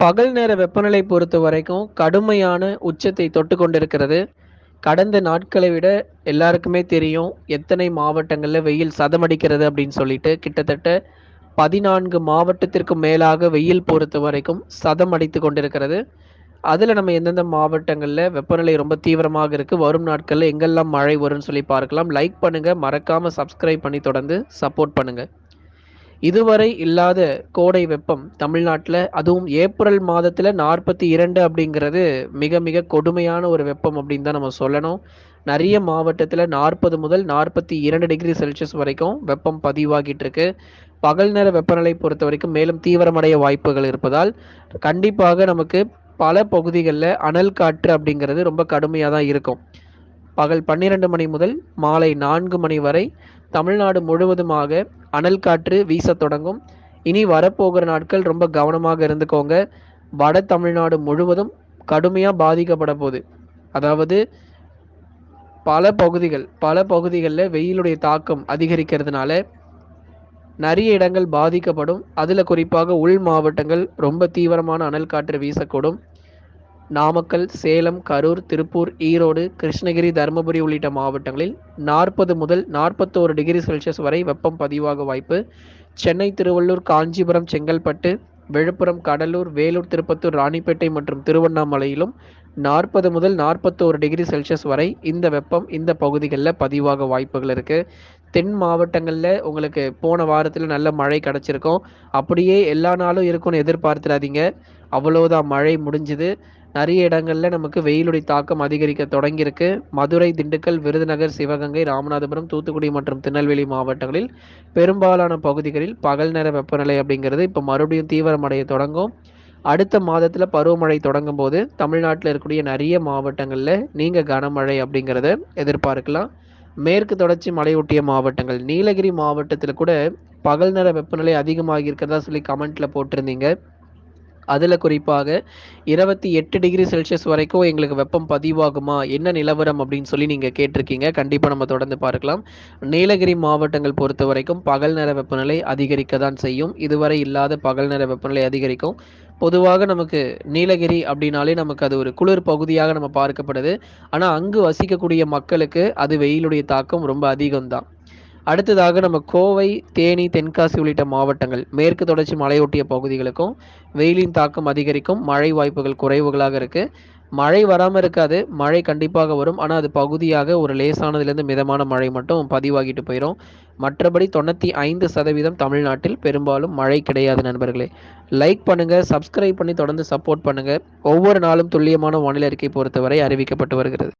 பகல் நேர வெப்பநிலை பொறுத்த வரைக்கும் கடுமையான உச்சத்தை தொட்டு கொண்டிருக்கிறது. கடந்த நாட்களை விட எல்லாருக்குமே தெரியும் எத்தனை மாவட்டங்கள்ல வெயில் சதமடிக்கிறது அப்படின்னு சொல்லிட்டு. கிட்டத்தட்ட 14 மாவட்டத்திற்கும் மேலாக வெயில் பொறுத்த வரைக்கும் சதம் அடித்து கொண்டிருக்கிறது. அதுல நம்ம எந்தெந்த மாவட்டங்கள்ல வெப்பநிலை ரொம்ப தீவிரமாக இருக்கு, வரும் நாட்கள்ல எங்கெல்லாம் மழை வரும்னு சொல்லி பார்க்கலாம். லைக் பண்ணுங்க, மறக்காம சப்ஸ்கிரைப் பண்ணி தொடர்ந்து சப்போர்ட் பண்ணுங்க. இதுவரை இல்லாத கோடை வெப்பம் தமிழ்நாட்டுல, அதுவும் ஏப்ரல் மாதத்துல 42 அப்படிங்கிறது மிக மிக கொடுமையான ஒரு வெப்பம் அப்படின்னு தான் நம்ம சொல்லணும். நிறைய மாவட்டத்துல 40 முதல் 42 டிகிரி செல்சியஸ் வரைக்கும் வெப்பம் பதிவாகிட்டு இருக்கு. பகல் நேர வெப்பநிலை பொறுத்த வரைக்கும் மேலும் தீவிரமடைய வாய்ப்புகள் இருப்பதால் கண்டிப்பாக நமக்கு பல பகுதிகளில் அனல் காற்று அப்படிங்கிறது ரொம்ப கடுமையாக தான் இருக்கும். பகல் 12 மணி முதல் மாலை 4 மணி வரை தமிழ்நாடு முழுவதுமாக அனல் காற்று வீசத் தொடங்கும். இனி வரப்போகிற நாட்கள் ரொம்ப கவனமாக இருந்துக்கோங்க. வட தமிழ்நாடு முழுவதும் கடுமையாக பாதிக்கப்பட போகுது. அதாவது பல பகுதிகளில் வெயிலுடைய தாக்கம் அதிகரிக்கிறதுனால நிறைய இடங்கள் பாதிக்கப்படும். அதில் குறிப்பாக உள் மாவட்டங்கள் ரொம்ப தீவிரமான அனல் காற்று வீசக்கூடும். நாமக்கல், சேலம், கரூர், திருப்பூர், ஈரோடு, கிருஷ்ணகிரி, தருமபுரி உள்ளிட்ட மாவட்டங்களில் 40 முதல் 41 டிகிரி செல்சியஸ் வரை வெப்பம் பதிவாக வாய்ப்பு. சென்னை, திருவள்ளூர், காஞ்சிபுரம், செங்கல்பட்டு, விழுப்புரம், கடலூர், வேலூர், திருப்பத்தூர், ராணிப்பேட்டை மற்றும் திருவண்ணாமலையிலும் 40 முதல் 41 டிகிரி செல்சியஸ் வரை இந்த வெப்பம் இந்த பகுதிகளில் பதிவாக வாய்ப்புகள் இருக்குது. தென் மாவட்டங்களில் உங்களுக்கு போன வாரத்தில் நல்ல மழை கிடச்சிருக்கும். அப்படியே எல்லா நாளும் இருக்கும்னு எதிர்பார்த்துடாதீங்க. அவ்வளோதான், மழை முடிஞ்சுது. நிறைய இடங்களில் நமக்கு வெயிலுடைய தாக்கம் அதிகரிக்க தொடங்கியிருக்கு. மதுரை, திண்டுக்கல், விருதுநகர், சிவகங்கை, ராமநாதபுரம், தூத்துக்குடி மற்றும் திருநெல்வேலி மாவட்டங்களில் பெரும்பாலான பகுதிகளில் பகல் நேர வெப்பநிலை அப்படிங்கிறது இப்போ மறுபடியும் தீவிரமடைய தொடங்கும். அடுத்த மாதத்தில் பருவமழை தொடங்கும் போது தமிழ்நாட்டில் இருக்கக்கூடிய நிறைய மாவட்டங்களில் நீங்கள் கனமழை அப்படிங்கிறத எதிர்பார்க்கலாம். மேற்கு தொடர்ச்சி மலையொட்டிய மாவட்டங்கள், நீலகிரி மாவட்டத்தில் கூட பகல் நேர வெப்பநிலை அதிகமாகி இருக்கிறதா சொல்லி கமெண்ட்டில் போட்டிருந்தீங்க. அதில் குறிப்பாக 28 டிகிரி செல்சியஸ் வரைக்கும் எங்களுக்கு வெப்பம் பதிவாகுமா, என்ன நிலவரம் அப்படின்னு சொல்லி நீங்கள் கேட்டிருக்கீங்க. கண்டிப்பாக நம்ம தொடர்ந்து பார்க்கலாம். நீலகிரி மாவட்டங்கள் பொறுத்த வரைக்கும் பகல் நேர வெப்பநிலை அதிகரிக்க தான் செய்யும். இதுவரை இல்லாத பகல் நேர வெப்பநிலை அதிகரிக்கும். பொதுவாக நமக்கு நீலகிரி அப்படின்னாலே நமக்கு அது ஒரு குளிர் பகுதியாக நம்ம பார்க்கப்படுது. ஆனால் அங்கு வசிக்கக்கூடிய மக்களுக்கு அது வெயிலுடைய தாக்கம் ரொம்ப அதிகம்தான். அடுத்ததாக நம்ம கோவை, தேனி, தென்காசி உள்ளிட்ட மாவட்டங்கள், மேற்கு தொடர்ச்சி மலையொட்டிய பகுதிகளுக்கும் வெயிலின் தாக்கம் அதிகரிக்கும். மழை வாய்ப்புகள் குறைவுகளாக இருக்கு. மழை வராமல் இருக்காது, மழை கண்டிப்பாக வரும். ஆனால் அது பகுதியாக ஒரு லேசானதுலேருந்து மிதமான மழை மட்டும் பதிவாகிட்டு போயிடும். மற்றபடி 95% தமிழ்நாட்டில் பெரும்பாலும் மழை கிடையாது. நண்பர்களே, லைக் பண்ணுங்க, சப்ஸ்கிரைப் பண்ணி தொடர்ந்து சப்போர்ட் பண்ணுங்க. ஒவ்வொரு நாளும் துல்லியமான வானிலை அறிக்கை பொறுத்தவரை அறிவிக்கப்பட்டு வருகிறது.